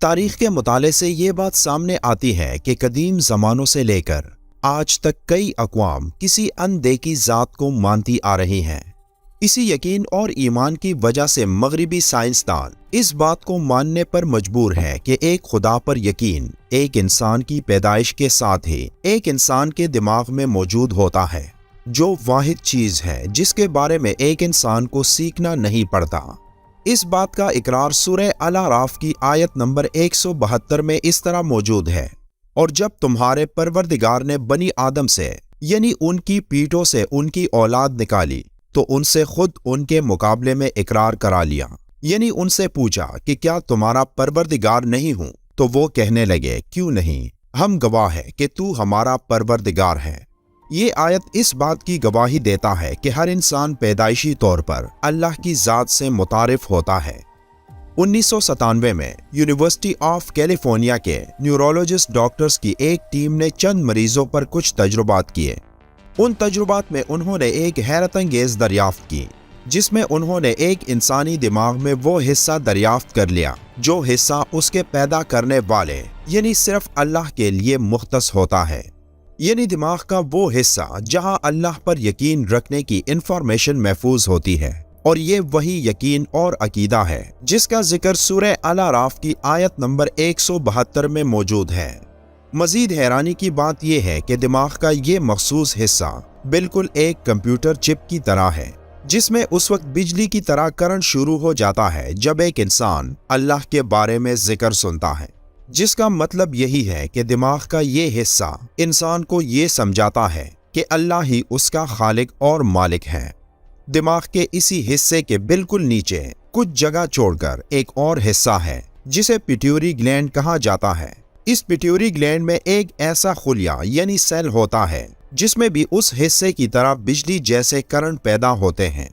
تاریخ کے مطالعے سے یہ بات سامنے آتی ہے کہ قدیم زمانوں سے لے کر آج تک کئی اقوام کسی اندیکھی ذات کو مانتی آ رہی ہیں۔ اسی یقین اور ایمان کی وجہ سے مغربی سائنسدان اس بات کو ماننے پر مجبور ہے کہ ایک خدا پر یقین ایک انسان کی پیدائش کے ساتھ ہی ایک انسان کے دماغ میں موجود ہوتا ہے، جو واحد چیز ہے جس کے بارے میں ایک انسان کو سیکھنا نہیں پڑتا۔ اس بات کا اقرار سورہ الاعراف کی آیت نمبر 172 میں اس طرح موجود ہے، اور جب تمہارے پروردگار نے بنی آدم سے یعنی ان کی پیٹھوں سے ان کی اولاد نکالی تو ان سے خود ان کے مقابلے میں اقرار کرا لیا، یعنی ان سے پوچھا کہ کیا تمہارا پروردگار نہیں ہوں؟ تو وہ کہنے لگے کیوں نہیں، ہم گواہ ہیں کہ تو ہمارا پروردگار ہے۔ یہ آیت اس بات کی گواہی دیتا ہے کہ ہر انسان پیدائشی طور پر اللہ کی ذات سے متعارف ہوتا ہے۔ 1997 میں یونیورسٹی آف کیلیفورنیا کے نیورولوجسٹ ڈاکٹرز کی ایک ٹیم نے چند مریضوں پر کچھ تجربات کیے۔ ان تجربات میں انہوں نے ایک حیرت انگیز دریافت کی، جس میں انہوں نے ایک انسانی دماغ میں وہ حصہ دریافت کر لیا جو حصہ اس کے پیدا کرنے والے یعنی صرف اللہ کے لیے مختص ہوتا ہے، یعنی دماغ کا وہ حصہ جہاں اللہ پر یقین رکھنے کی انفارمیشن محفوظ ہوتی ہے، اور یہ وہی یقین اور عقیدہ ہے جس کا ذکر سورہ الاعراف کی آیت نمبر 172 میں موجود ہے۔ مزید حیرانی کی بات یہ ہے کہ دماغ کا یہ مخصوص حصہ بالکل ایک کمپیوٹر چپ کی طرح ہے، جس میں اس وقت بجلی کی طرح کرنٹ شروع ہو جاتا ہے جب ایک انسان اللہ کے بارے میں ذکر سنتا ہے، جس کا مطلب یہی ہے کہ دماغ کا یہ حصہ انسان کو یہ سمجھاتا ہے کہ اللہ ہی اس کا خالق اور مالک ہے۔ دماغ کے اسی حصے کے بالکل نیچے کچھ جگہ چھوڑ کر ایک اور حصہ ہے جسے پیٹیوری گلینڈ کہا جاتا ہے۔ اس پیٹیوری گلینڈ میں ایک ایسا خلیہ یعنی سیل ہوتا ہے جس میں بھی اس حصے کی طرح بجلی جیسے کرنٹ پیدا ہوتے ہیں۔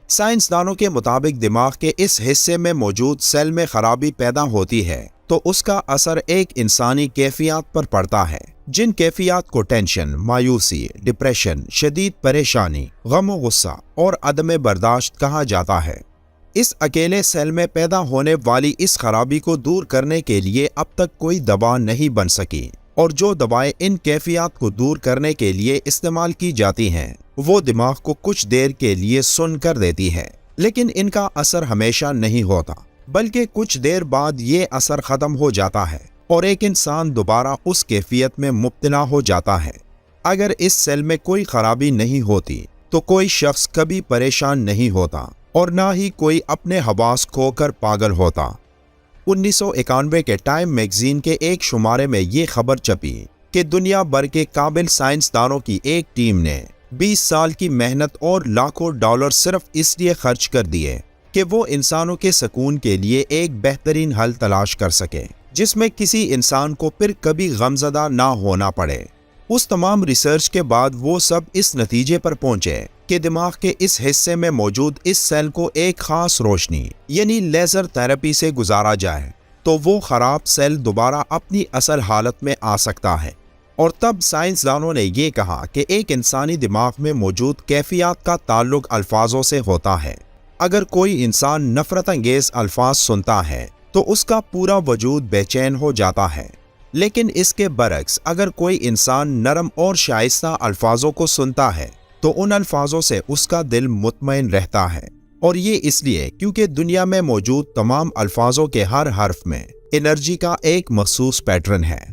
سائنسدانوں کے مطابق دماغ کے اس حصے میں موجود سیل میں خرابی پیدا ہوتی ہے تو اس کا اثر ایک انسانی کیفیات پر پڑتا ہے، جن کیفیات کو ٹینشن، مایوسی، ڈپریشن، شدید پریشانی، غم و غصہ اور عدم برداشت کہا جاتا ہے۔ اس اکیلے سیل میں پیدا ہونے والی اس خرابی کو دور کرنے کے لیے اب تک کوئی دوا نہیں بن سکی، اور جو دوائیں ان کیفیات کو دور کرنے کے لیے استعمال کی جاتی ہیں وہ دماغ کو کچھ دیر کے لیے سن کر دیتی ہے، لیکن ان کا اثر ہمیشہ نہیں ہوتا، بلکہ کچھ دیر بعد یہ اثر ختم ہو جاتا ہے اور ایک انسان دوبارہ اس کیفیت میں مبتلا ہو جاتا ہے۔ اگر اس سیل میں کوئی خرابی نہیں ہوتی تو کوئی شخص کبھی پریشان نہیں ہوتا اور نہ ہی کوئی اپنے حواس کھو کر پاگل ہوتا۔ 1991 کے ٹائم میگزین کے ایک شمارے میں یہ خبر چھپی کہ دنیا بھر کے قابل سائنسدانوں کی ایک ٹیم نے 20 سال کی محنت اور لاکھوں ڈالر صرف اس لیے خرچ کر دیے کہ وہ انسانوں کے سکون کے لیے ایک بہترین حل تلاش کر سکے جس میں کسی انسان کو پھر کبھی غمزدہ نہ ہونا پڑے۔ اس تمام ریسرچ کے بعد وہ سب اس نتیجے پر پہنچے کہ دماغ کے اس حصے میں موجود اس سیل کو ایک خاص روشنی یعنی لیزر تھراپی سے گزارا جائے تو وہ خراب سیل دوبارہ اپنی اصل حالت میں آ سکتا ہے۔ اور تب سائنسدانوں نے یہ کہا کہ ایک انسانی دماغ میں موجود کیفیات کا تعلق الفاظوں سے ہوتا ہے۔ اگر کوئی انسان نفرت انگیز الفاظ سنتا ہے تو اس کا پورا وجود بے چین ہو جاتا ہے، لیکن اس کے برعکس اگر کوئی انسان نرم اور شائستہ الفاظوں کو سنتا ہے تو ان الفاظوں سے اس کا دل مطمئن رہتا ہے، اور یہ اس لیے کیونکہ دنیا میں موجود تمام الفاظوں کے ہر حرف میں انرجی کا ایک مخصوص پیٹرن ہے۔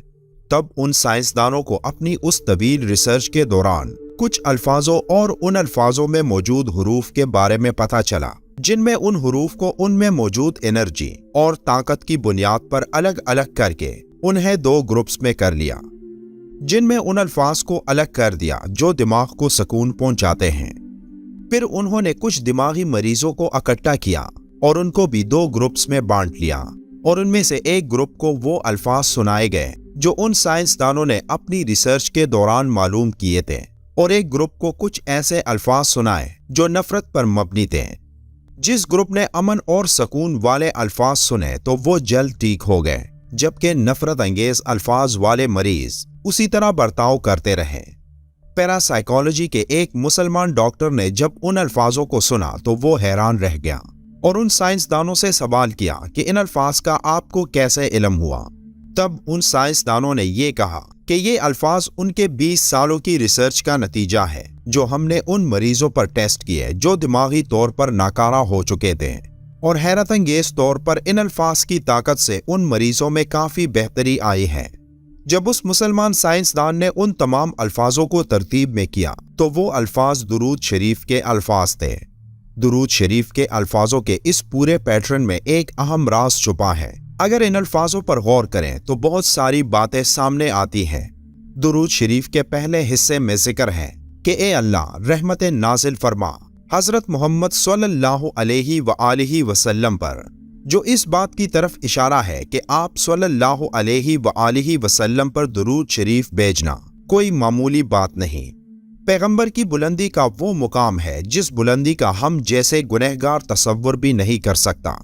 تب ان سائنسدانوں کو اپنی اس طویل ریسرچ کے دوران کچھ الفاظوں اور ان الفاظوں میں موجود حروف کے بارے میں پتہ چلا جن میں ان حروف کو ان میں موجود انرجی اور طاقت کی بنیاد پر الگ الگ کر کے انہیں 2 گروپس میں کر لیا، جن میں ان الفاظ کو الگ کر دیا جو دماغ کو سکون پہنچاتے ہیں۔ پھر انہوں نے کچھ دماغی مریضوں کو اکٹھا کیا اور ان کو بھی 2 گروپس میں بانٹ لیا، اور ان میں سے ایک گروپ کو وہ الفاظ سنائے گئے جو ان سائنسدانوں نے اپنی ریسرچ کے دوران معلوم کیے تھے، اور ایک گروپ کو کچھ ایسے الفاظ سنائے جو نفرت پر مبنی تھے۔ جس گروپ نے امن اور سکون والے الفاظ سنے تو وہ جلد ٹھیک ہو گئے، جبکہ نفرت انگیز الفاظ والے مریض اسی طرح برتاؤ کرتے رہے۔ پیراسائیکالوجی کے ایک مسلمان ڈاکٹر نے جب ان الفاظوں کو سنا تو وہ حیران رہ گیا۔ اور ان سائنسدانوں سے سوال کیا کہ ان الفاظ کا آپ کو کیسے علم ہوا؟ تب ان سائنسدانوں نے یہ کہا کہ یہ الفاظ ان کے 20 سالوں کی ریسرچ کا نتیجہ ہے جو ہم نے ان مریضوں پر ٹیسٹ کیے جو دماغی طور پر ناکارہ ہو چکے تھے، اور حیرت انگیز طور پر ان الفاظ کی طاقت سے ان مریضوں میں کافی بہتری آئی ہے۔ جب اس مسلمان سائنسدان نے ان تمام الفاظوں کو ترتیب میں کیا تو وہ الفاظ درود شریف کے الفاظ تھے۔ درود شریف کے الفاظوں کے اس پورے پیٹرن میں ایک اہم راز چھپا ہے۔ اگر ان الفاظوں پر غور کریں تو بہت ساری باتیں سامنے آتی ہیں۔ درود شریف کے پہلے حصے میں ذکر ہے کہ اے اللہ رحمت نازل فرما حضرت محمد صلی اللہ علیہ وآلہ وسلم پر، جو اس بات کی طرف اشارہ ہے کہ آپ صلی اللہ علیہ وآلہ وسلم پر درود شریف بھیجنا کوئی معمولی بات نہیں۔ پیغمبر کی بلندی کا وہ مقام ہے جس بلندی کا ہم جیسے گنہگار تصور بھی نہیں کر سکتا۔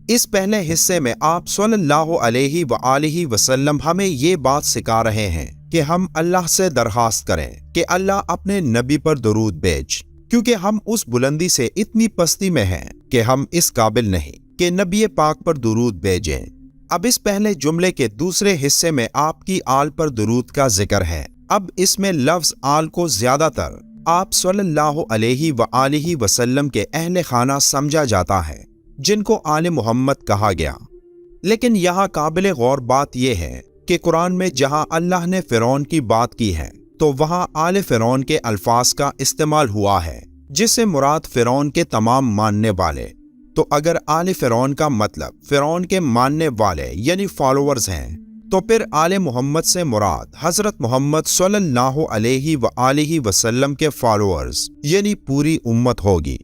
اس پہلے حصے میں آپ صلی اللہ علیہ وآلہ وسلم ہمیں یہ بات سکھا رہے ہیں کہ ہم اللہ سے درخواست کریں کہ اللہ اپنے نبی پر درود بھیج، کیونکہ ہم اس بلندی سے اتنی پستی میں ہیں کہ ہم اس قابل نہیں کہ نبی پاک پر درود بھیجیں۔ اب اس پہلے جملے کے دوسرے حصے میں آپ کی آل پر درود کا ذکر ہے۔ اب اس میں لفظ آل کو زیادہ تر آپ صلی اللہ علیہ وآلہ وسلم کے اہل خانہ سمجھا جاتا ہے، جن کو آل محمد کہا گیا۔ لیکن یہاں قابل غور بات یہ ہے کہ قرآن میں جہاں اللہ نے فرعون کی بات کی ہے تو وہاں آل فرعون کے الفاظ کا استعمال ہوا ہے، جس سے مراد فرعون کے تمام ماننے والے۔ تو اگر آل فرعون کا مطلب فرعون کے ماننے والے یعنی فالوورز ہیں، تو پھر آل محمد سے مراد حضرت محمد صلی اللہ علیہ وآلہ وسلم کے فالوورز یعنی پوری امت ہوگی۔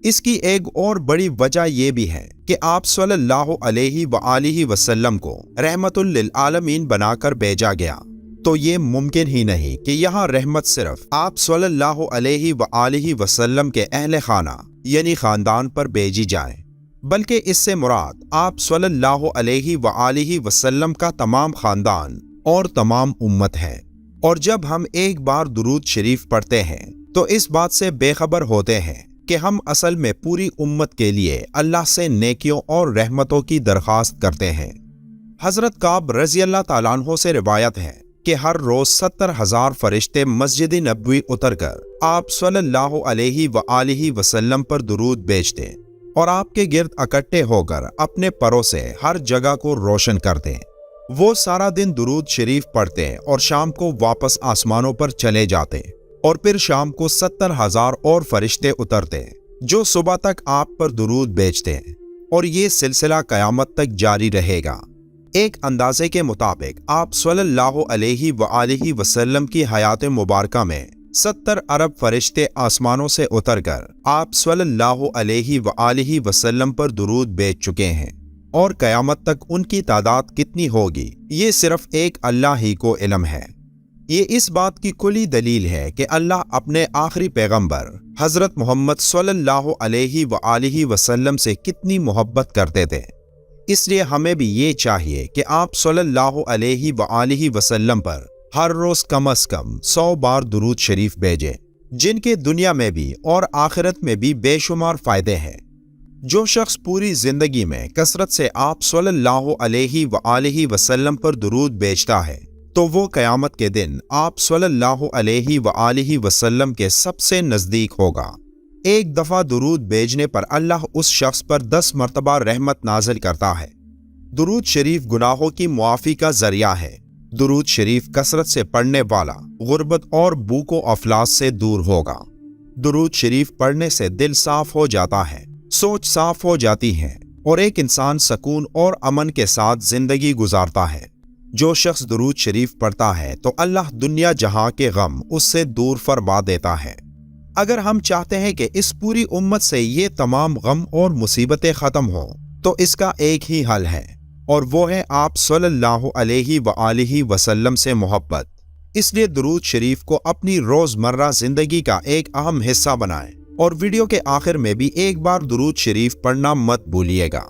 اس کی ایک اور بڑی وجہ یہ بھی ہے کہ آپ صلی اللہ علیہ وآلہ وسلم کو رحمت للعالمین بنا کر بھیجا گیا، تو یہ ممکن ہی نہیں کہ یہاں رحمت صرف آپ صلی اللہ علیہ وآلہ وسلم کے اہل خانہ یعنی خاندان پر بھیجی جائے، بلکہ اس سے مراد آپ صلی اللہ علیہ وآلہ وسلم کا تمام خاندان اور تمام امت ہے۔ اور جب ہم ایک بار درود شریف پڑھتے ہیں تو اس بات سے بے خبر ہوتے ہیں کہ ہم اصل میں پوری امت کے لیے اللہ سے نیکیوں اور رحمتوں کی درخواست کرتے ہیں۔ حضرت کعب رضی اللہ تعالیٰ عنہ سے روایت ہے کہ ہر روز 70,000 فرشتے مسجد نبوی اتر کر آپ صلی اللہ علیہ وآلہ وسلم پر درود بھیجتے اور آپ کے گرد اکٹھے ہو کر اپنے پروں سے ہر جگہ کو روشن کرتے۔ وہ سارا دن درود شریف پڑھتے اور شام کو واپس آسمانوں پر چلے جاتے، اور پھر شام کو 70,000 اور فرشتے اترتے جو صبح تک آپ پر درود بھیجتے، اور یہ سلسلہ قیامت تک جاری رہے گا۔ ایک اندازے کے مطابق آپ صلی اللہ علیہ وآلہ وسلم کی حیات مبارکہ میں 70 ارب فرشتے آسمانوں سے اتر کر آپ صلی اللہ علیہ وآلہ وسلم پر درود بھیج چکے ہیں، اور قیامت تک ان کی تعداد کتنی ہوگی یہ صرف ایک اللہ ہی کو علم ہے۔ یہ اس بات کی کلی دلیل ہے کہ اللہ اپنے آخری پیغمبر حضرت محمد صلی اللہ علیہ وآلہ وسلم سے کتنی محبت کرتے تھے۔ اس لیے ہمیں بھی یہ چاہیے کہ آپ صلی اللہ علیہ وآلہ وسلم پر ہر روز کم از کم 100 بار درود شریف بھیجیں، جن کے دنیا میں بھی اور آخرت میں بھی بے شمار فائدے ہیں۔ جو شخص پوری زندگی میں کثرت سے آپ صلی اللہ علیہ وآلہ وسلم پر درود بھیجتا ہے تو وہ قیامت کے دن آپ صلی اللہ علیہ وآلہ وسلم کے سب سے نزدیک ہوگا۔ ایک دفعہ درود بھیجنے پر اللہ اس شخص پر 10 مرتبہ رحمت نازل کرتا ہے۔ درود شریف گناہوں کی معافی کا ذریعہ ہے۔ درود شریف کثرت سے پڑھنے والا غربت اور بھوک و افلاس سے دور ہوگا۔ درود شریف پڑھنے سے دل صاف ہو جاتا ہے، سوچ صاف ہو جاتی ہے، اور ایک انسان سکون اور امن کے ساتھ زندگی گزارتا ہے۔ جو شخص درود شریف پڑھتا ہے تو اللہ دنیا جہاں کے غم اس سے دور فرما دیتا ہے۔ اگر ہم چاہتے ہیں کہ اس پوری امت سے یہ تمام غم اور مصیبتیں ختم ہوں تو اس کا ایک ہی حل ہے، اور وہ ہے آپ صلی اللہ علیہ وآلہ وسلم سے محبت۔ اس لیے درود شریف کو اپنی روزمرہ زندگی کا ایک اہم حصہ بنائیں، اور ویڈیو کے آخر میں بھی ایک بار درود شریف پڑھنا مت بھولیے گا۔